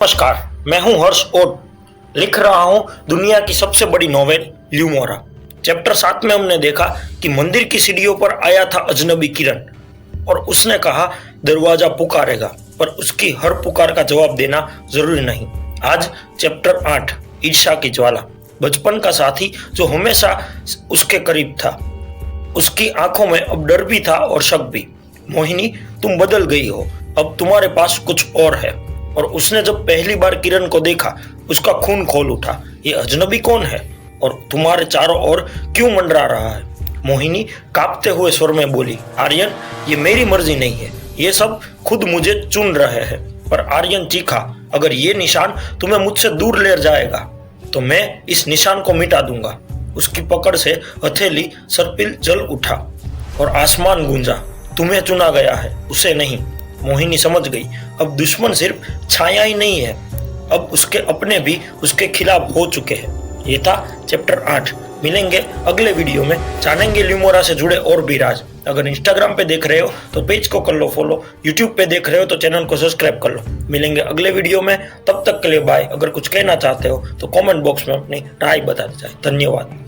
नमस्कार, मैं हूं हर्ष और लिख रहा हूं दुनिया की सबसे बड़ी नॉवेल ल्यूमोरा। चैप्टर 7 में हमने देखा कि मंदिर की सीढ़ियों पर आया था अजनबी किरण और उसने कहा दरवाजा पुकारेगा, पर उसकी हर पुकार का जवाब देना जरूरी नहीं। आज चैप्टर 8 ईर्ष्या की ज्वाला। बचपन का साथी जो हमेशा उसके करीब था, उसकी आंखों में अब डर भी था और शक भी। मोहिनी, तुम बदल गई हो, अब तुम्हारे पास कुछ और है। और उसने जब पहली बार किरण को देखा, उसका खून खोल उठा। ये अजनबी कौन है और तुम्हारे चारों ओर क्यों मंडरा रहा है? मोहिनी कांपते हुए स्वर में बोली, आर्यन, ये मेरी मर्जी नहीं है, ये सब खुद मुझे चुन रहे हैं। पर आर्यन चीखा, अगर ये निशान तुम्हें मुझसे दूर ले जाएगा तो मैं इस निशान को मिटा दूंगा। उसकी पकड़ से हथेली सर्पिल जल उठा और आसमान गूंजा। तुम्हें चुना गया है, उसे नहीं। मोहिनी समझ गई, अब दुश्मन सिर्फ छाया ही नहीं है, अब उसके अपने भी उसके खिलाफ हो चुके हैं। ये था चैप्टर 8। मिलेंगे अगले वीडियो में, जानेंगे ल्यूमोरा से जुड़े और भी राज। अगर इंस्टाग्राम पे देख रहे हो तो पेज को कर लो फॉलो, यूट्यूब पे देख रहे हो तो चैनल को सब्सक्राइब कर लो। मिलेंगे अगले वीडियो में, तब तक के लिए बाय। अगर कुछ कहना चाहते हो तो कमेंट बॉक्स में अपनी राय बता दीजिए। धन्यवाद।